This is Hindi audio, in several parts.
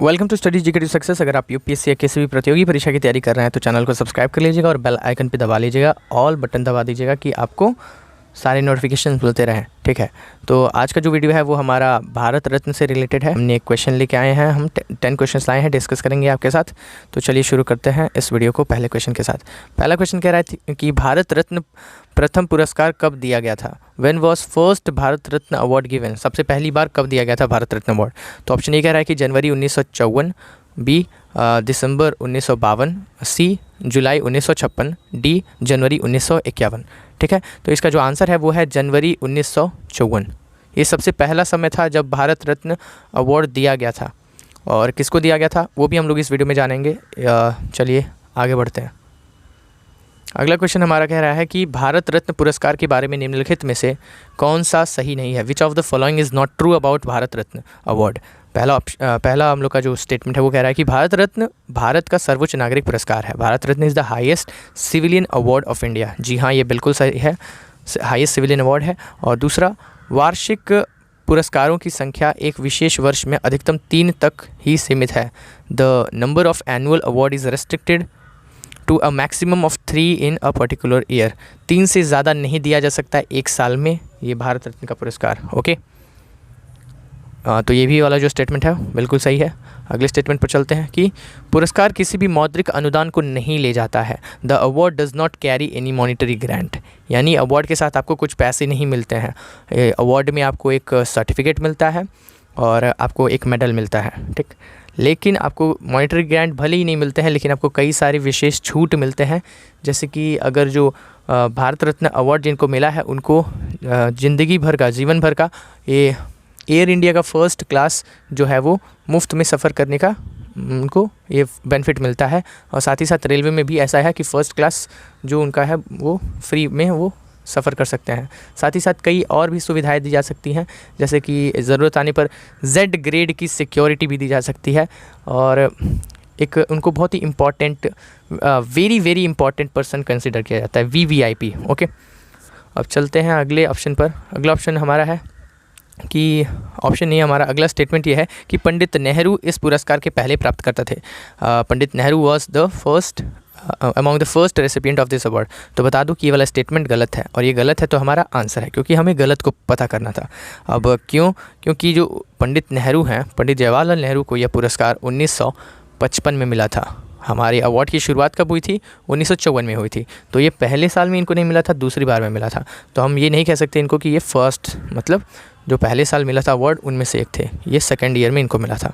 Welcome to study GK to success. अगर आप यूपीएससी या किसी भी प्रतियोगी परीक्षा की तैयारी कर रहे हैं तो चैनल को सब्सक्राइब कर लीजिएगा और बेल आइकन पे दबा लीजिएगा, ऑल बटन दबा दीजिएगा कि आपको सारे नोटिफिकेशन मिलते रहें। ठीक है, तो आज का जो वीडियो है वो हमारा भारत रत्न से रिलेटेड है। हमने एक क्वेश्चन लेके आए हैं, हम 10 क्वेश्चन लाए हैं, डिस्कस करेंगे आपके साथ। तो चलिए शुरू करते हैं इस वीडियो को पहले क्वेश्चन के साथ। पहला क्वेश्चन कह रहा है कि भारत रत्न प्रथम पुरस्कार कब दिया गया था। When was first Bharat Ratna award given. सबसे पहली बार कब दिया गया था भारत रत्न अवार्ड। तो ऑप्शन ए कह रहा है कि जनवरी 1954, बी दिसंबर 1952, सी जुलाई 1956, डी जनवरी 1951। ठीक है, तो इसका जो आंसर है वो है जनवरी 1954। ये सबसे पहला समय था जब भारत रत्न अवार्ड दिया गया था। और किसको दिया गया था वो भी हम लोग इस वीडियो में जानेंगे। चलिए आगे बढ़ते हैं। अगला क्वेश्चन हमारा कह रहा है कि भारत रत्न पुरस्कार के बारे में निम्नलिखित में से कौन सा सही नहीं है। Which of the following is not true about Bharat Ratna award. पहला हम लोग का जो स्टेटमेंट है वो कह रहा है कि भारत रत्न भारत का सर्वोच्च नागरिक पुरस्कार है। Bharat Ratna is the highest civilian award of India. जी हाँ, ये बिल्कुल सही है, हाईएस्ट सिविलियन अवार्ड है। और दूसरा, वार्षिक पुरस्कारों की संख्या एक विशेष वर्ष में अधिकतम 3 तक ही सीमित है। The number of annual award is restricted to a maximum of 3 in a particular year. 3 से ज़्यादा नहीं दिया जा सकता है एक साल में ये भारत रत्न का पुरस्कार। ओके, तो ये भी वाला जो स्टेटमेंट है बिल्कुल सही है। अगले स्टेटमेंट पर चलते हैं कि पुरस्कार किसी भी मौद्रिक अनुदान को नहीं ले जाता है। The award does not carry any monetary grant. यानी अवार्ड के साथ आपको कुछ पैसे नहीं मिलते हैं। अवार्ड में आपको एक सर्टिफिकेट मिलता है और आपको एक मेडल मिलता है। ठीक, लेकिन आपको मॉनिटरी ग्रांट भले ही नहीं मिलते हैं, लेकिन आपको कई सारे विशेष छूट मिलते हैं। जैसे कि अगर जो भारत रत्न अवार्ड जिनको मिला है उनको ज़िंदगी भर का, जीवन भर का ये एयर इंडिया का फर्स्ट क्लास जो है वो मुफ्त में सफ़र करने का उनको ये बेनिफिट मिलता है। और साथ ही साथ रेलवे में भी ऐसा है कि फ़र्स्ट क्लास जो उनका है वो फ्री में वो सफ़र कर सकते हैं। साथ ही साथ कई और भी सुविधाएं दी जा सकती हैं, जैसे कि ज़रूरत आने पर Z ग्रेड की सिक्योरिटी भी दी जा सकती है। और एक उनको बहुत ही important, very important person consider किया जाता है, VVIP। ओके, अब चलते हैं अगले ऑप्शन पर। अगला ऑप्शन हमारा है कि ऑप्शन नहीं, हमारा अगला स्टेटमेंट ये है कि पंडित नेहरू इस पुरस्कार के पहले प्राप्तकर्ता थे। Pandit Nehru was the first among the first recipient of this award. तो बता दूं कि ये वाला स्टेटमेंट गलत है, और ये गलत है तो हमारा आंसर है, क्योंकि हमें गलत को पता करना था। अब क्यों? क्योंकि जो पंडित नेहरू हैं, पंडित जवाहरलाल नेहरू को यह पुरस्कार 1955 में मिला था। हमारे अवार्ड की शुरुआत कब हुई थी? 1954 में हुई थी। तो ये पहले साल में इनको नहीं मिला था, दूसरी बार में मिला था। तो हम ये नहीं कह सकते इनको कि ये फर्स्ट, मतलब जो पहले साल मिला था अवार्ड उनमें से एक थे, ये सेकेंड ईयर में इनको मिला था।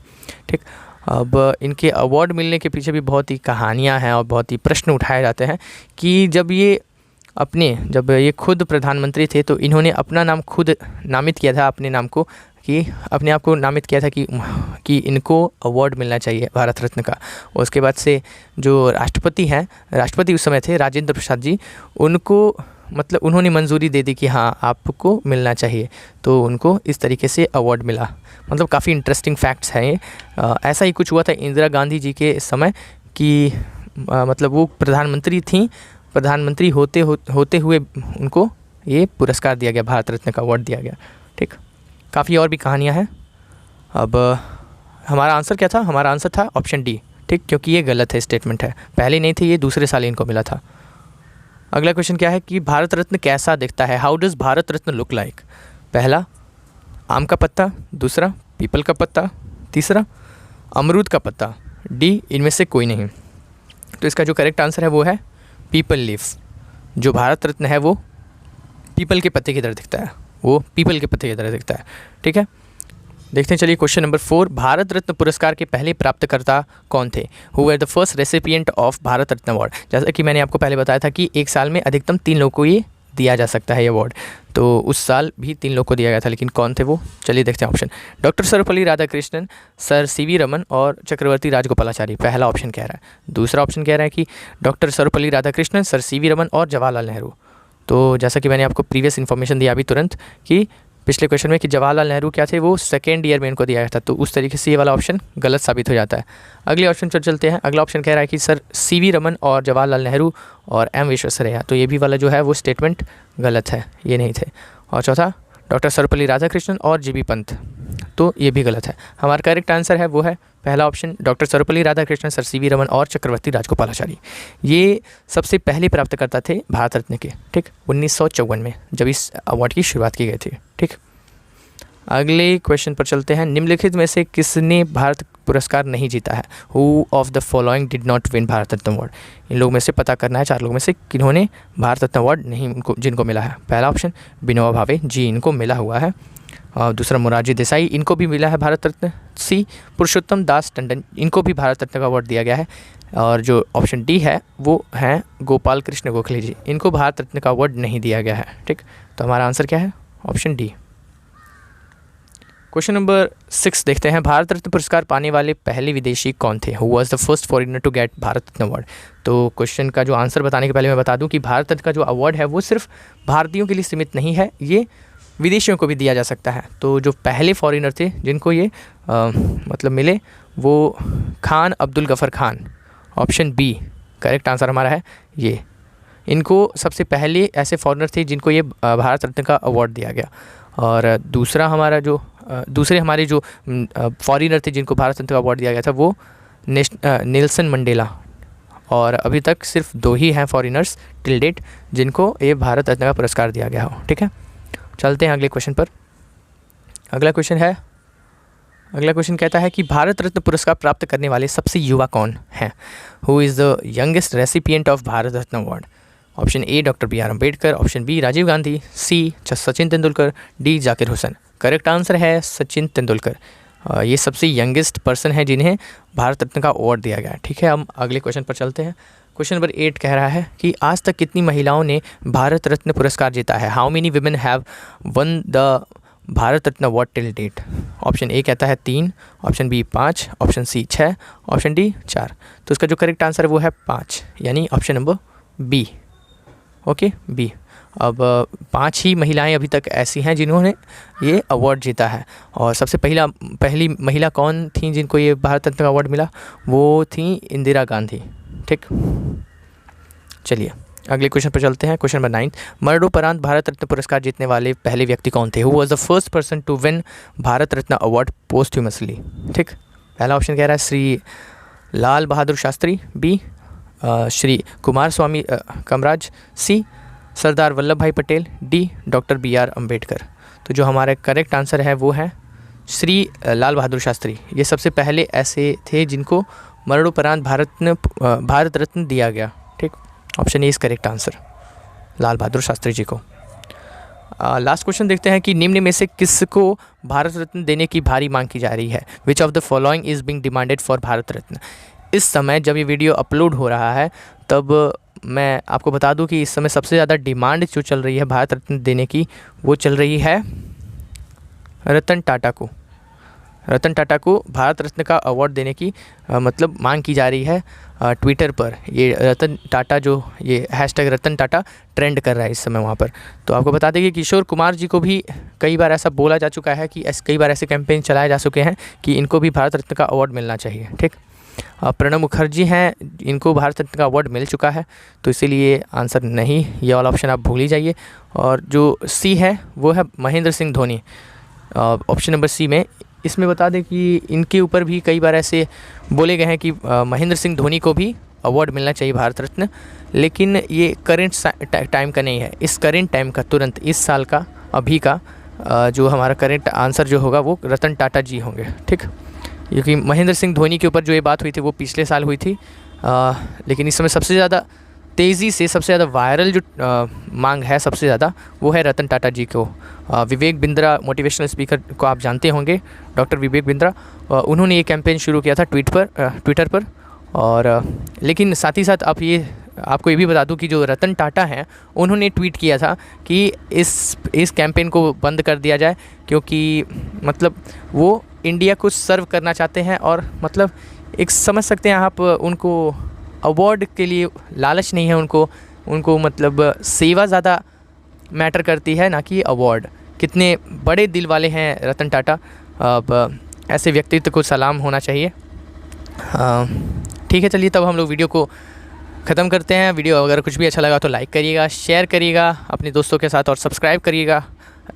ठीक, अब इनके अवार्ड मिलने के पीछे भी बहुत ही कहानियाँ हैं और बहुत ही प्रश्न उठाए जाते हैं कि जब ये खुद प्रधानमंत्री थे तो इन्होंने अपना नाम खुद नामित किया था, अपने नाम को, कि अपने आप को नामित किया था कि इनको अवार्ड मिलना चाहिए भारत रत्न का। उसके बाद से जो राष्ट्रपति उस समय थे राजेंद्र प्रसाद जी, उनको मतलब उन्होंने मंजूरी दे दी कि हाँ आपको मिलना चाहिए, तो उनको इस तरीके से अवार्ड मिला। मतलब काफ़ी इंटरेस्टिंग फैक्ट्स हैं ये। ऐसा ही कुछ हुआ था इंदिरा गांधी जी के समय कि मतलब वो प्रधानमंत्री थीं, प्रधानमंत्री होते हुए उनको ये पुरस्कार दिया गया, भारत रत्न का अवार्ड दिया गया। ठीक, काफ़ी और भी कहानियाँ हैं। अब हमारा आंसर क्या था? हमारा आंसर था ऑप्शन डी। ठीक, क्योंकि ये गलत है, स्टेटमेंट है, पहले नहीं थे, ये दूसरे साल इनको मिला था। अगला क्वेश्चन क्या है कि भारत रत्न कैसा दिखता है। How does Bharat Ratna look like. पहला, आम का पत्ता, दूसरा पीपल का पत्ता, तीसरा अमरूद का पत्ता, डी इनमें से कोई नहीं। तो इसका जो करेक्ट आंसर है वो है पीपल लीफ। जो भारत रत्न है वो पीपल के पत्ते की तरह दिखता है, वो पीपल के पत्ते की तरह दिखता है। ठीक है, देखते हैं। चलिए क्वेश्चन नंबर 4, भारत रत्न पुरस्कार के पहले प्राप्तकर्ता कौन थे। Who were the first recipient of Bharat Ratna award. जैसा कि मैंने आपको पहले बताया था कि एक साल में अधिकतम 3 लोगों को ये दिया जा सकता है ये अवार्ड, तो उस साल भी 3 लोगों को दिया गया था, लेकिन कौन थे वो? चलिए देखते हैं option. Doctor Sarvepalli Radhakrishnan, sir CV Raman और चक्रवर्ती राजगोपालाचारी, पहला ऑप्शन कह रहा है। दूसरा ऑप्शन कह रहा है कि doctor Sarvepalli Radhakrishnan, sir CV Raman और जवाहरलाल नेहरू। तो जैसा कि मैंने आपको प्रीवियस इन्फॉर्मेशन दिया अभी तुरंत कि पिछले क्वेश्चन में कि जवाहरलाल नेहरू क्या थे, वो सेकेंड ईयर में इनको दिया गया था, तो उस तरीके से ये वाला ऑप्शन गलत साबित हो जाता है। अगले ऑप्शन पर चलते हैं। अगला ऑप्शन कह रहा है कि सर CV रमन और जवाहरलाल नेहरू और M विश्वेश्वरैया, तो ये भी वाला जो है वो स्टेटमेंट गलत है, ये नहीं थे। और चौथा, डॉक्टर सर्वपल्ली राधाकृष्णन और GB पंत, तो ये भी गलत है। हमारा करेक्ट आंसर है वो है पहला option, doctor Sarvepalli Radhakrishnan, sir CV Raman और चक्रवर्ती राजगोपालाचारी। ये सबसे पहले प्राप्तकर्ता थे भारत रत्न के, ठीक, 1954 में जब इस अवार्ड की शुरुआत की गई थी। ठीक, अगले क्वेश्चन पर चलते हैं। निम्नलिखित में से किसने भारत पुरस्कार नहीं जीता है? Who of the following did not win Bharat Ratna award? इन लोगों में से पता करना है, 4 लोगों में से किन्होंने भारत रत्न अवार्ड नहीं जिनको मिला है। पहला ऑप्शन विनोबा भावे जी, इनको मिला हुआ है। दूसरा मोरारजी देसाई, इनको भी मिला है भारत रत्न। सी पुरुषोत्तम दास टंडन, इनको भी भारत रत्न का अवार्ड दिया गया है। और जो ऑप्शन डी है वो हैं गोपाल कृष्ण गोखले जी, इनको भारत रत्न का अवार्ड नहीं दिया गया है। ठीक, तो हमारा आंसर क्या है? Option D. क्वेश्चन नंबर 6 देखते हैं। भारत रत्न पुरस्कार पाने वाले पहले विदेशी कौन थे? Who was the first foreigner to get Bharat Ratna award? तो क्वेश्चन का जो आंसर बताने के पहले मैं बता दूं कि भारत रत्न का जो अवार्ड है वो सिर्फ भारतीयों के लिए सीमित नहीं है, ये विदेशियों को भी दिया जा सकता है। तो जो पहले फॉरेनर थे जिनको ये मतलब मिले वो Khan Abdul Ghaffar Khan, option B correct answer हमारा है ये। इनको सबसे पहले ऐसे फॉरेनर थे जिनको ये भारत रत्न का अवार्ड दिया गया। और दूसरा हमारा जो दूसरे हमारे जो फॉरेनर थे जिनको भारत रत्न का अवार्ड दिया गया था वो नेल्सन मंडेला। और अभी तक सिर्फ 2 ही हैं फॉरेनर्स टिल डेट जिनको ये भारत रत्न का पुरस्कार दिया गया हो। ठीक है, चलते हैं अगले क्वेश्चन पर। अगला क्वेश्चन कहता है कि भारत रत्न पुरस्कार प्राप्त करने वाले सबसे युवा कौन हैं? Who is the youngest recipient of Bharat Ratna award? Option A doctor BR Ambedkar, option B Rajiv Gandhi, C Sachin Tendulkar, D Zakir Hussain. Correct answer है सचिन तेंदुलकर। ये सबसे यंगेस्ट पर्सन है जिन्हें भारत रत्न का अवार्ड दिया गया है। ठीक है, हम अगले क्वेश्चन पर चलते हैं। क्वेश्चन नंबर 8 कह रहा है कि आज तक कितनी महिलाओं ने भारत रत्न पुरस्कार जीता है? How many women have won the Bharat Ratna award till date? Option A कहता है 3, option B 5, option C 6, option D 4। तो इसका जो करेक्ट आंसर है वो है 5, यानी option number B. Okay, B. अब 5 ही महिलाएं अभी तक ऐसी हैं जिन्होंने ये अवार्ड जीता है। और सबसे पहली महिला कौन थी जिनको ये भारत रत्न का अवार्ड मिला? वो थी इंदिरा गांधी। ठीक, चलिए अगले क्वेश्चन पर चलते हैं। क्वेश्चन नंबर 9, मरणोपरांत भारत रत्न पुरस्कार जीतने वाले पहले व्यक्ति कौन थे? Who was the first person to win Bharat Ratna award posthumously? ठीक, पहला ऑप्शन कह रहा है Shri Lal Bahadur Shastri, B Shri Kumar Swami Kamaraj, C Sardar Vallabh Bhai Patel, D doctor BR Ambedkar. तो जो हमारा करेक्ट आंसर है वो है श्री लाल बहादुर शास्त्री। ये सबसे पहले ऐसे थे जिनको मरणोपरांत भारत रत्न दिया गया। ठीक, option A is correct answer, Lal Bahadur Shastri ji को। लास्ट क्वेश्चन देखते हैं कि निम्न में से किसको भारत रत्न देने की भारी मांग की जा रही है? Which of the following is being demanded for Bharat Ratna? इस समय जब ये वीडियो अपलोड हो रहा है तब मैं आपको बता दूं कि इस समय सबसे ज़्यादा डिमांड जो चल रही है भारत रत्न देने की वो चल रही है रतन टाटा को। रतन टाटा को भारत रत्न का अवार्ड देने की मतलब मांग की जा रही है ट्विटर पर। ये रतन टाटा जो ये हैशटैग रतन टाटा ट्रेंड कर रहा है इस समय वहाँ पर। तो आपको बता दें कि किशोर कुमार जी को भी कई बार ऐसा बोला जा चुका है कि कई बार ऐसे कैंपेन चलाए जा चुके हैं कि इनको भी भारत रत्न का अवार्ड मिलना चाहिए। ठीक, प्रणब मुखर्जी हैं, इनको भारत रत्न का अवार्ड मिल चुका है, तो इसीलिए आंसर नहीं, ये वाला ऑप्शन आप भूल ही जाइए। और जो सी है वो है Mahendra Singh Dhoni, option number C में। इसमें बता दें कि इनके ऊपर भी कई बार ऐसे बोले गए हैं कि महेंद्र सिंह धोनी को भी अवार्ड मिलना चाहिए भारत रत्न, लेकिन ये करेंट टाइम का नहीं है। इस करेंट टाइम का तुरंत इस साल का अभी का जो हमारा करेंट आंसर जो होगा वो रतन टाटा जी होंगे। ठीक, क्योंकि महेंद्र सिंह धोनी के ऊपर जो ये बात हुई थी वो पिछले साल हुई थी, लेकिन इस समय सबसे ज़्यादा तेज़ी से सबसे ज़्यादा वायरल जो मांग है सबसे ज़्यादा वो है रतन टाटा जी को। विवेक बिंद्रा मोटिवेशनल स्पीकर को आप जानते होंगे, डॉक्टर विवेक बिंद्रा, उन्होंने ये कैंपेन शुरू किया था ट्विटर पर। और लेकिन साथ ही साथ आपको ये भी बता दूं कि जो रतन टाटा हैं उन्होंने ट्वीट किया था कि इस कैंपेन को बंद कर दिया जाए, क्योंकि मतलब वो इंडिया को सर्व करना चाहते हैं। और मतलब एक समझ सकते हैं आप, उनको अवार्ड के लिए लालच नहीं है, उनको मतलब सेवा ज़्यादा मैटर करती है ना कि अवार्ड। कितने बड़े दिल वाले हैं रतन टाटा, अब ऐसे व्यक्तित्व को सलाम होना चाहिए। ठीक है, चलिए तब हम लोग वीडियो को ख़त्म करते हैं। वीडियो अगर कुछ भी अच्छा लगा तो लाइक करिएगा, शेयर करिएगा अपने दोस्तों के साथ और सब्सक्राइब करिएगा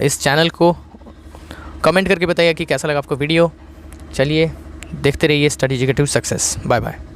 इस चैनल को। कमेंट करके बताइए कि कैसा लगा आपको वीडियो। चलिए देखते रहिए study educative success. Bye bye.